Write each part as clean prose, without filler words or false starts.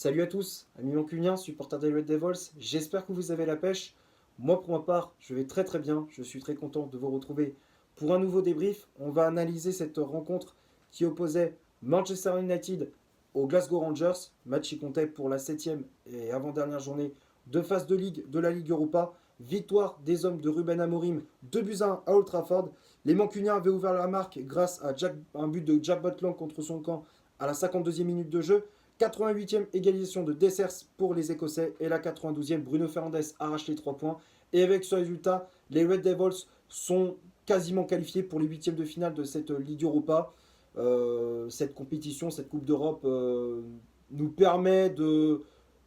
Salut à tous, amis mancuniens, supporters des Red Devils, j'espère que vous avez la pêche. Moi pour ma part, je vais très très bien, je suis très content de vous retrouver pour un nouveau débrief. On va analyser cette rencontre qui opposait Manchester United aux Glasgow Rangers, match qui comptait pour la 7e et avant-dernière journée de phase de Ligue de la Ligue Europa. Victoire des hommes de Ruben Amorim, 2-1 à Old Trafford. Les Mancuniens avaient ouvert la marque grâce à un but de Jack Butland contre son camp à la 52e minute de jeu. 88e égalisation de Dessers pour les Écossais et la 92e, Bruno Fernandes arrache les 3 points. Et avec ce résultat, les Red Devils sont quasiment qualifiés pour les huitièmes de finale de cette Ligue Europa. Cette compétition, cette Coupe d'Europe nous permet de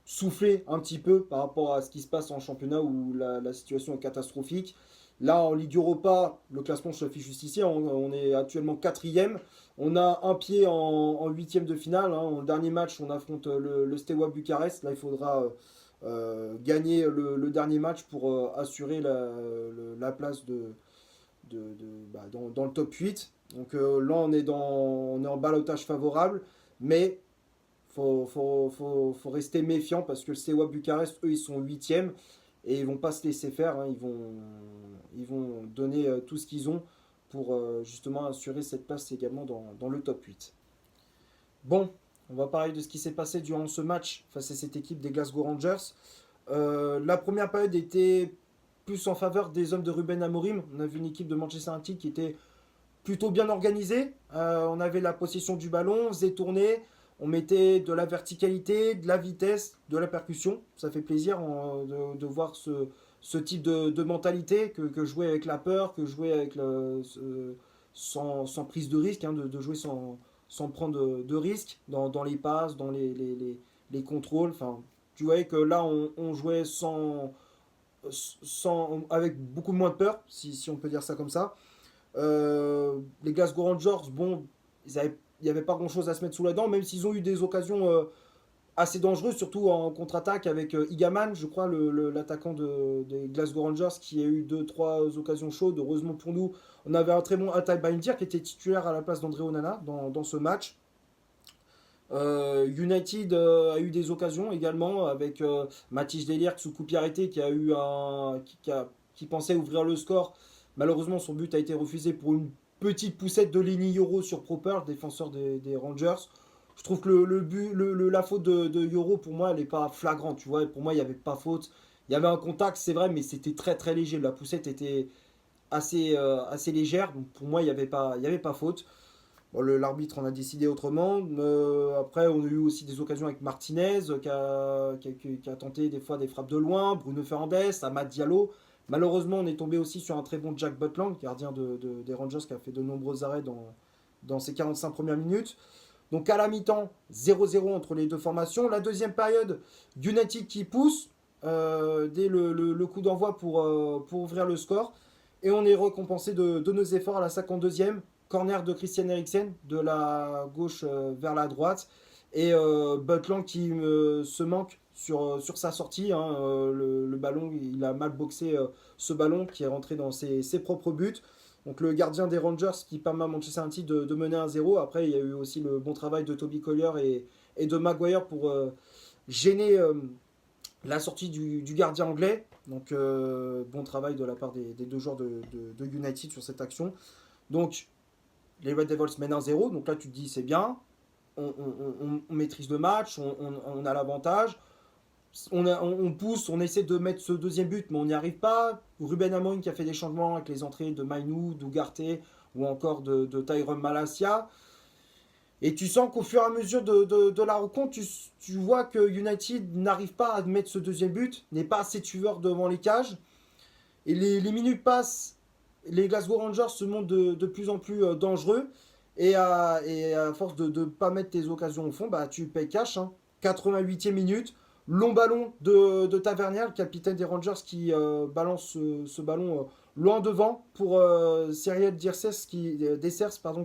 souffler un petit peu par rapport à ce qui se passe en championnat où la situation est catastrophique. Là, en Ligue Europa, le classement s'affiche juste ici. On est actuellement quatrième. On a un pied en huitième de finale. En dernier match, on affronte le Steaua Bucarest. Là, il faudra gagner le dernier match pour assurer la place dans le top 8. Donc là, on est en ballottage favorable. Mais faut rester méfiant parce que le Steaua Bucarest, eux, ils sont huitièmes. Et ils vont pas se laisser faire. Ils vont donner tout ce qu'ils ont pour justement assurer cette place également dans le top 8. Bon, on va parler de ce qui s'est passé durant ce match face à cette équipe des Glasgow Rangers. La première période était plus en faveur des hommes de Ruben Amorim. On a vu une équipe de Manchester United qui était plutôt bien organisée. On avait la possession du ballon, on faisait tourner, on mettait de la verticalité, de la vitesse, de la percussion. Ça fait plaisir de voir ce type de mentalité que jouer avec la peur, que jouer avec sans prise de risque, de jouer sans prendre de risques dans les passes, dans les contrôles. Enfin, tu voyais que là, on jouait avec beaucoup moins de peur, si on peut dire ça comme ça. Les Glasgow Rangers, bon, il n'y avait pas grand chose à se mettre sous la dent, même s'ils ont eu des occasions assez dangereuses, surtout en contre-attaque avec Igaman, je crois, l'attaquant des Glasgow Rangers, qui a eu deux trois occasions chaudes. Heureusement pour nous, on avait un très bon Altay Bayindir qui était titulaire à la place d'André Onana dans ce match. United a eu des occasions également avec Matthijs de Ligt sous coup pied arrêté qui pensait ouvrir le score. Malheureusement, son but a été refusé pour une petite poussette de Lenny Yoro sur Proper, défenseur des Rangers. Je trouve que la faute de Yoro, pour moi, elle n'est pas flagrante. Tu vois, pour moi, il n'y avait pas faute. Il y avait un contact, c'est vrai, mais c'était très très léger. La poussette était assez légère. Donc pour moi, il y avait pas faute. Bon, l'arbitre en a décidé autrement. Après, on a eu aussi des occasions avec Martinez qui a tenté des fois des frappes de loin, Bruno Fernandes, Amad Diallo. Malheureusement, on est tombé aussi sur un très bon Jack Butland, gardien des Rangers, qui a fait de nombreux arrêts dans ses 45 premières minutes. Donc à la mi-temps, 0-0 entre les deux formations. La deuxième période, United qui pousse dès le coup d'envoi pour ouvrir le score. Et on est récompensé de nos efforts à la 52e. Corner de Christian Eriksen, de la gauche vers la droite. Et Butland qui se manque sur sa sortie. Le ballon, il a mal boxé ce ballon qui est rentré dans ses propres buts. Donc le gardien des Rangers qui permet à Manchester United de mener 1-0. Après, il y a eu aussi le bon travail de Toby Collier et de Maguire pour gêner la sortie du gardien anglais. Donc bon travail de la part des deux joueurs de United sur cette action. Donc les Red Devils mènent 1-0. Donc là, tu te dis, c'est bien. On maîtrise le match, on a l'avantage. On pousse, on essaie de mettre ce deuxième but, mais on n'y arrive pas. Ruben Amorim qui a fait des changements avec les entrées de Mainou, d'Ugarte ou encore de Tyrone Malacia. Et tu sens qu'au fur et à mesure de la rencontre, tu vois que United n'arrive pas à mettre ce deuxième but, n'est pas assez tueur devant les cages. Et les minutes passent, les Glasgow Rangers se montrent de plus en plus dangereux. Et à force de ne pas mettre tes occasions au fond, bah, tu payes cash. 88e minute, long ballon de Tavernier, le capitaine des Rangers, qui balance ce ballon loin devant pour Cyril Dessers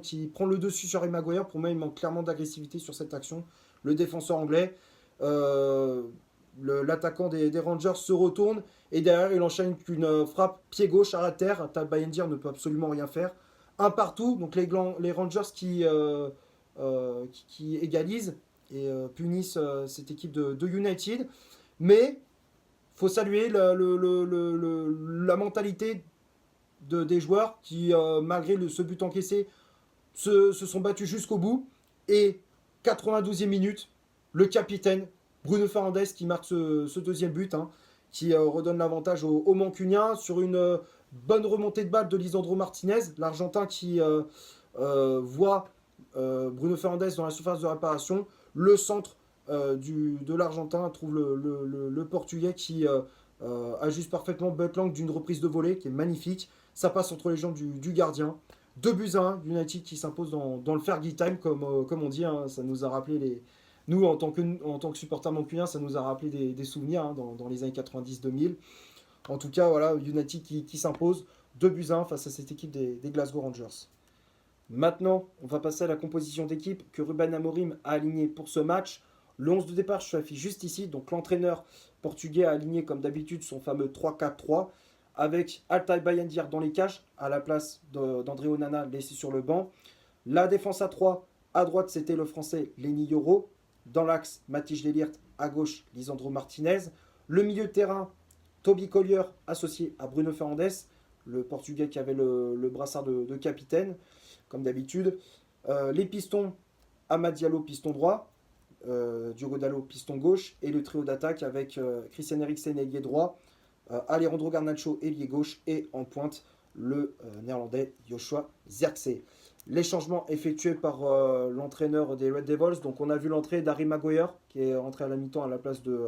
qui prend le dessus sur Harry Maguire. Pour moi, il manque clairement d'agressivité sur cette action. Le défenseur anglais, l'attaquant des Rangers se retourne et derrière il enchaîne une frappe pied gauche à la terre. Tabayendir ne peut absolument rien faire. Un partout, donc les Rangers qui égalisent. et punissent cette équipe de United. Mais faut saluer la mentalité des joueurs qui, malgré ce but encaissé, se sont battus jusqu'au bout. Et 92e minute, le capitaine Bruno Fernandes qui marque ce deuxième but, hein, qui redonne l'avantage aux Mancuniens sur une bonne remontée de balle de Lisandro Martinez, l'Argentin qui voit Bruno Fernandes dans la surface de réparation. Le centre de l'Argentin trouve le Portugais qui ajuste parfaitement Butland d'une reprise de volée qui est magnifique. Ça passe entre les jambes du gardien. 2-1, United qui s'impose dans le Fergie Time, comme on dit. Hein, ça nous a rappelé nous, en tant que supporters mancuniens, ça nous a rappelé des souvenirs hein, dans les années 90-2000. En tout cas, voilà, United qui s'impose 2-1 face à cette équipe des Glasgow Rangers. Maintenant, on va passer à la composition d'équipe que Ruben Amorim a alignée pour ce match. Le 11 de départ, je l'affiche juste ici. Donc l'entraîneur portugais a aligné comme d'habitude son fameux 3-4-3 avec Altay Bayindir dans les cages à la place d'André Onana laissé sur le banc. La défense à 3, à droite c'était le français Lenny Yoro. Dans l'axe, Matthijs de Ligt, à gauche Lisandro Martinez. Le milieu de terrain, Toby Collier associé à Bruno Fernandes, le portugais qui avait le brassard de capitaine comme d'habitude. Les pistons, Amad Diallo piston droit, Diogo Dalot piston gauche, et le trio d'attaque avec Christian Eriksen ailier droit, Alejandro Garnacho ailier gauche, et en pointe le néerlandais Joshua Zirkzee. Les changements effectués par l'entraîneur des Red Devils, donc on a vu l'entrée d'Harry Maguire qui est entré à la mi-temps à la place de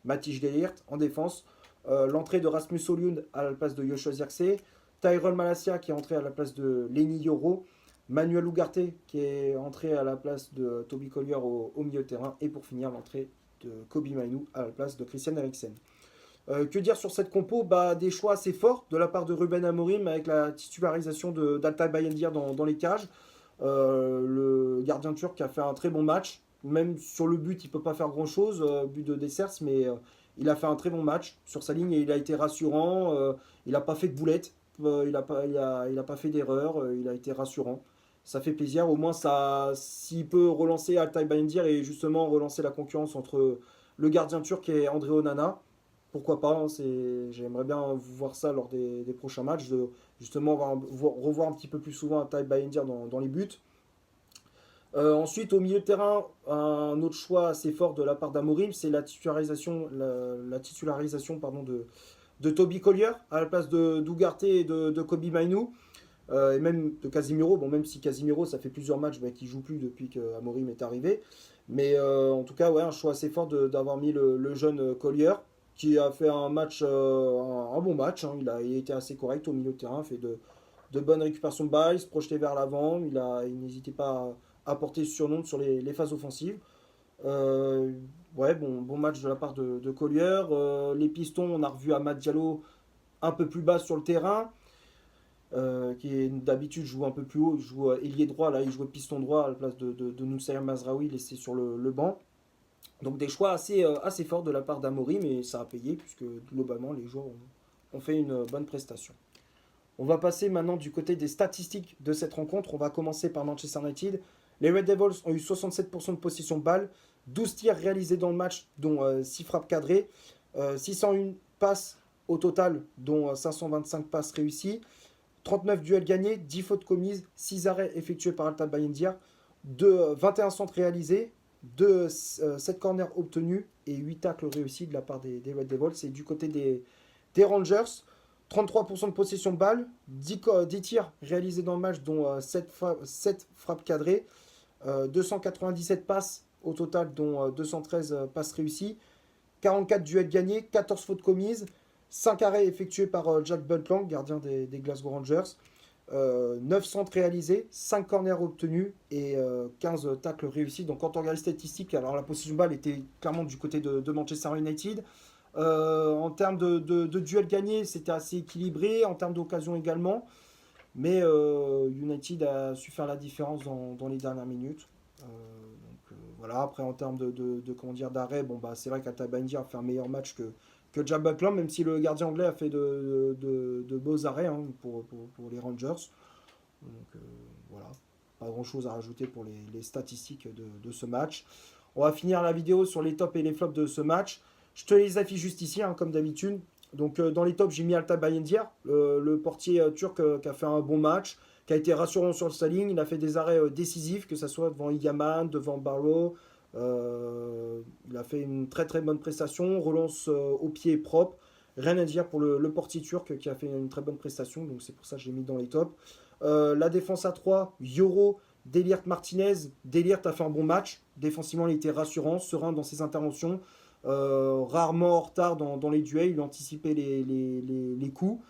Matthijs de Ligt en défense, l'entrée de Rasmus Højlund à la place de Joshua Zirkzee, Tyrell Malacia qui est entré à la place de Lenny Yoro, Manuel Ugarte qui est entré à la place de Toby Collier au milieu de terrain, et pour finir l'entrée de Kobbie Mainoo à la place de Christian Eriksen. Que dire sur cette compo? Des choix assez forts de la part de Ruben Amorim avec la titularisation d'Altay Bayindir dans les cages. Le gardien turc a fait un très bon match. Même sur le but, il ne peut pas faire grand-chose, but de Dessers, mais il a fait un très bon match sur sa ligne et il a été rassurant. Il n'a pas fait de boulettes, il n'a pas fait d'erreur, il a été rassurant. Ça fait plaisir. Au moins, s'il peut relancer Altay Bayindir et justement relancer la concurrence entre le gardien turc et André Onana, pourquoi pas, hein, j'aimerais bien voir ça lors des prochains matchs, de justement revoir un petit peu plus souvent Altay Bayindir dans les buts. Ensuite, au milieu de terrain, un autre choix assez fort de la part d'Amorim, c'est la titularisation pardon, de Toby Collier à la place d'Ugarte et de Kobbie Mainoo. Et même de Casemiro, bon, même si Casemiro ça fait plusieurs matchs qu'il joue plus depuis qu'Amorim est arrivé, mais en tout cas ouais, un choix assez fort d'avoir mis le jeune Collier qui a fait un match, un bon match, hein. Il a été assez correct au milieu de terrain, fait de bonnes récupérations de balles, il se projetait vers l'avant, il n'hésitait pas à porter sur nombre sur les phases offensives. Ouais, bon match de la part de Collier. Les pistons, on a revu Amad Diallo un peu plus bas sur le terrain, qui d'habitude joue un peu plus haut, il joue ailier droit, là il jouait piston droit à la place de Noussair Mazraoui laissé sur le banc. Donc des choix assez forts de la part d'Amorim, mais ça a payé puisque globalement les joueurs ont fait une bonne prestation. On va passer maintenant du côté des statistiques de cette rencontre. On va commencer par Manchester United. Les Red Devils ont eu 67% de possession de balle, 12 tirs réalisés dans le match, dont 6 frappes cadrées, 601 passes au total, dont 525 passes réussies, 39 duels gagnés, 10 fautes commises, 6 arrêts effectués par Altay Bayindir, 21 centres réalisés, 7 corners obtenus et 8 tacles réussis de la part des Red Devils. C'est du côté des Rangers. 33% de possession de balle, 10 tirs réalisés dans le match, dont 7 frappes cadrées, 297 passes au total, dont 213 passes réussies, 44 duels gagnés, 14 fautes commises, 5 arrêts effectués par Jack Butland, gardien des Glasgow Rangers, 9 centres réalisés, 5 corners obtenus et 15 tacles réussis. Donc quand on regarde les statistiques, alors la possession de balle était clairement du côté de Manchester United. En termes de duels gagnés, c'était assez équilibré, en termes d'occasions également. Mais United a su faire la différence dans les dernières minutes. Voilà, après en termes d'arrêt, c'est vrai qu'Altay Bayindir a fait un meilleur match que Jack Butland, même si le gardien anglais a fait de beaux arrêts hein, pour les Rangers. Donc voilà, pas grand chose à rajouter pour les statistiques de ce match. On va finir la vidéo sur les tops et les flops de ce match. Je te les affiche juste ici, hein, comme d'habitude. Donc dans les tops, j'ai mis Altay Bayındır, le portier turc qui a fait un bon match, qui a été rassurant sur sa ligne. Il a fait des arrêts décisifs, que ce soit devant Yaman, devant Barrow. Il a fait une très très bonne prestation, relance au pied propre. Rien à dire pour le portier turc qui a fait une très bonne prestation, donc c'est pour ça que je l'ai mis dans les tops. La défense à 3, Yoro, Delirte Martinez. Delirte a fait un bon match. Défensivement, il était rassurant, serein dans ses interventions. Rarement en retard dans les duels. Il anticipait les coups.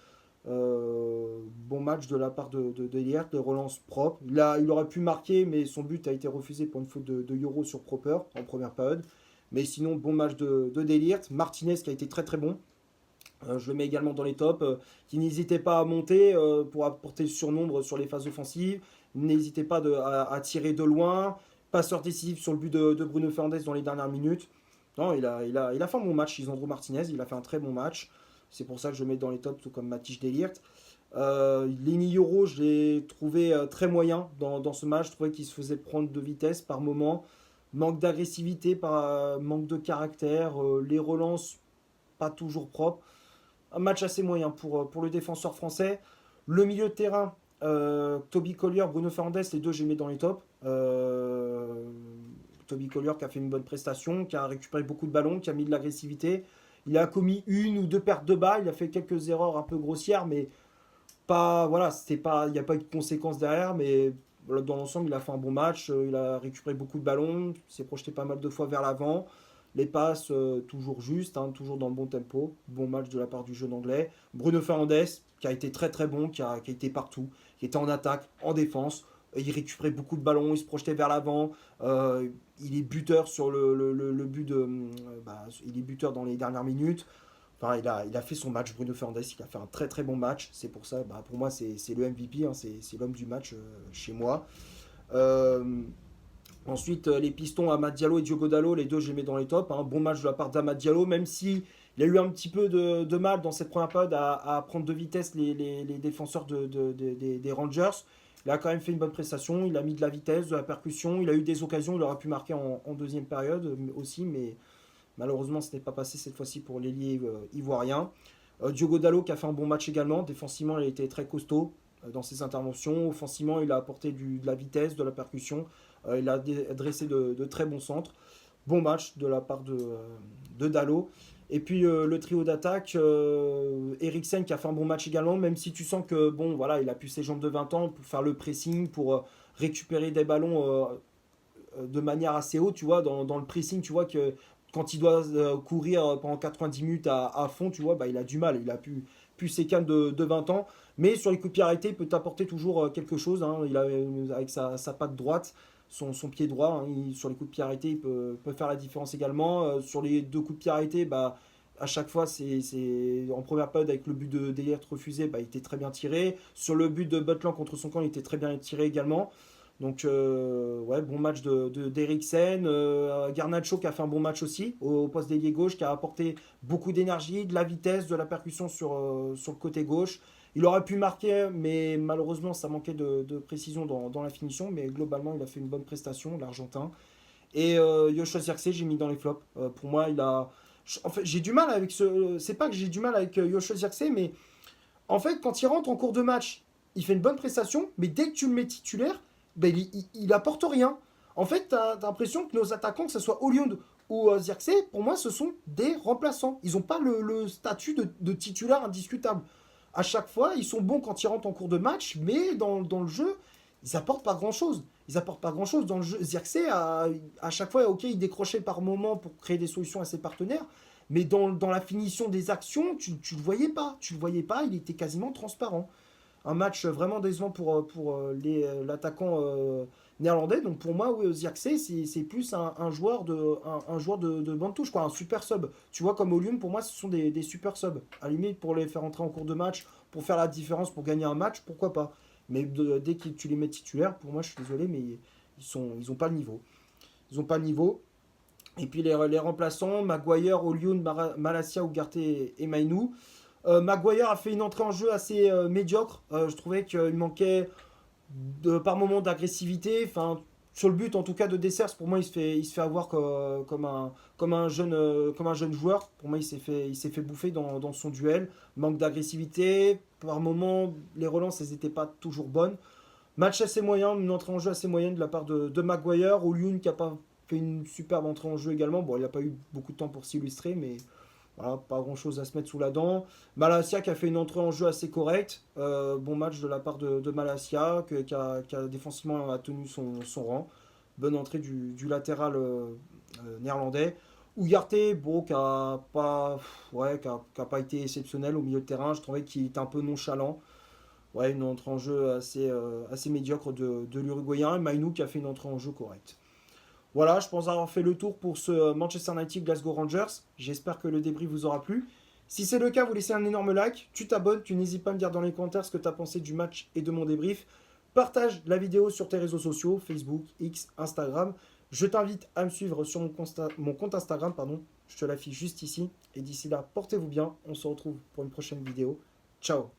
Bon match de la part de Delirte, de relance propre. Il aurait pu marquer, mais son but a été refusé pour une faute de Yoro sur Proper en première période. Mais sinon, bon match de Delirte. Martinez qui a été très très bon. Je le mets également dans les tops, qui n'hésitait pas à monter pour apporter le surnombre sur les phases offensives, n'hésitait pas à tirer de loin, passeur décisif sur le but de Bruno Fernandes dans les dernières minutes. Non, il a fait un bon match, Lisandro Martinez, il a fait un très bon match. C'est pour ça que je le mets dans les tops, tout comme Matthijs de Ligt. Lenny Yoro, je l'ai trouvé très moyen dans ce match. Je trouvais qu'il se faisait prendre de vitesse par moment. Manque d'agressivité, manque de caractère. Les relances, pas toujours propres. Un match assez moyen pour le défenseur français. Le milieu de terrain, Toby Collier, Bruno Fernandes, les deux j'ai mis dans les tops. Toby Collier qui a fait une bonne prestation, qui a récupéré beaucoup de ballons, qui a mis de l'agressivité. Il a commis une ou deux pertes de balles, il a fait quelques erreurs un peu grossières, mais pas, voilà, il n'y a pas eu de conséquences derrière, mais voilà, dans l'ensemble, il a fait un bon match, il a récupéré beaucoup de ballons, il s'est projeté pas mal de fois vers l'avant. Les passes toujours justes, hein, toujours dans le bon tempo. Bon match de la part du jeune anglais. Bruno Fernandes, qui a été très très bon, qui a été partout, qui était en attaque, en défense. Il récupérait beaucoup de ballons, il se projetait vers l'avant. Il est buteur sur le but de. Il est buteur dans les dernières minutes. Enfin, il a fait son match, Bruno Fernandes. Il a fait un très très bon match. C'est pour ça, pour moi, c'est le MVP. Hein, c'est l'homme du match chez moi. Euh, Ensuite, les pistons, Amad Diallo et Diogo Dalot, les deux, je les mets dans les tops. Un bon match de la part d'Amad Diallo, même si il a eu un petit peu de mal dans cette première période à prendre de vitesse les défenseurs des Rangers. Il a quand même fait une bonne prestation, il a mis de la vitesse, de la percussion, il a eu des occasions, il aurait pu marquer en deuxième période aussi, mais malheureusement, ce n'est pas passé cette fois-ci pour l'ailier ivoirien. Diogo Dalot qui a fait un bon match également, défensivement, il a été très costaud dans ses interventions. Offensivement, il a apporté de la vitesse, de la percussion. Il a dressé de très bons centres. Bon match de la part de Dalot. Et puis le trio d'attaque, Eriksen qui a fait un bon match également, même si tu sens que bon voilà, il a pu ses jambes de 20 ans pour faire le pressing, pour récupérer des ballons de manière assez haute, tu vois, dans le pressing, tu vois que quand il doit courir pendant 90 minutes à fond, tu vois, il a du mal, il a pu ses cannes de 20 ans, mais sur les coups de pied arrêtés, il peut t'apporter toujours quelque chose, hein. Il a, avec sa patte droite, son pied droit, hein, sur les coups de pied arrêtés, il peut faire la différence également. Sur les deux coups de pied arrêtés, à chaque fois, c'est en première période avec le but de Delirte refusé, il était très bien tiré. Sur le but de Butland contre son camp, il était très bien tiré également. Donc, ouais, bon match d'Eriksen. Garnacho qui a fait un bon match aussi au poste d'ailier gauche, qui a apporté beaucoup d'énergie, de la vitesse, de la percussion sur le côté gauche. Il aurait pu marquer, mais malheureusement, ça manquait de précision dans la finition. Mais globalement, il a fait une bonne prestation, l'Argentin. Et Joshua Zirkzee, j'ai mis dans les flops. Pour moi, en fait, j'ai du mal avec ce. C'est pas que j'ai du mal avec Joshua Zirkzee, mais en fait, quand il rentre en cours de match, il fait une bonne prestation, mais dès que tu le mets titulaire, il apporte rien. En fait, tu as l'impression que nos attaquants, que ce soit Olyund ou Zirkzee, pour moi, ce sont des remplaçants. Ils n'ont pas le statut de titulaire indiscutable. À chaque fois, ils sont bons quand ils rentrent en cours de match, mais dans le jeu, ils apportent pas grand-chose. Ils apportent pas grand-chose dans le jeu. Zirkzee, à chaque fois, ok, il décrochait par moment pour créer des solutions à ses partenaires, mais dans la finition des actions, tu le voyais pas. Tu le voyais pas, il était quasiment transparent. Un match vraiment décevant pour l'attaquant néerlandais. Donc pour moi, oui, Zirkzee, c'est plus un joueur un joueur de bande touche, quoi, un super sub. Tu vois, comme Olympia, pour moi, ce sont des super subs. À la limite, pour les faire entrer en cours de match, pour faire la différence, pour gagner un match, pourquoi pas. Mais dès que tu les mets titulaires, pour moi, je suis désolé, mais ils ont pas le niveau. Ils ont pas le niveau. Et puis les remplaçants, Maguire, Olyun, Malacia, Ugarte et Mainou. Maguire a fait une entrée en jeu assez médiocre. Je trouvais qu'il manquait par moment d'agressivité. Enfin, sur le but en tout cas de Dessers, pour moi il se fait avoir comme un jeune joueur. Pour moi il s'est fait bouffer dans son duel. Manque d'agressivité, par moments les relances elles n'étaient pas toujours bonnes. Match assez moyen, une entrée en jeu assez moyenne de la part de Maguire. Olyun qui a pas fait une superbe entrée en jeu également. Bon, il n'a pas eu beaucoup de temps pour s'illustrer, mais voilà, pas grand chose à se mettre sous la dent. Malacia qui a fait une entrée en jeu assez correcte. Bon match de la part de Malacia qui a défensivement a tenu son rang. Bonne entrée du latéral néerlandais. Ugarte, bon, qui a pas été exceptionnel au milieu de terrain. Je trouvais qu'il était un peu nonchalant. Ouais, une entrée en jeu assez médiocre de l'Uruguayen. Et Mainou qui a fait une entrée en jeu correcte. Voilà, je pense avoir fait le tour pour ce Manchester United Glasgow Rangers. J'espère que le débrief vous aura plu. Si c'est le cas, vous laissez un énorme like, tu t'abonnes, tu n'hésites pas à me dire dans les commentaires ce que tu as pensé du match et de mon débrief. Partage la vidéo sur tes réseaux sociaux, Facebook, X, Instagram. Je t'invite à me suivre sur mon compte Instagram, pardon. Je te l'affiche juste ici. Et d'ici là, portez-vous bien. On se retrouve pour une prochaine vidéo. Ciao.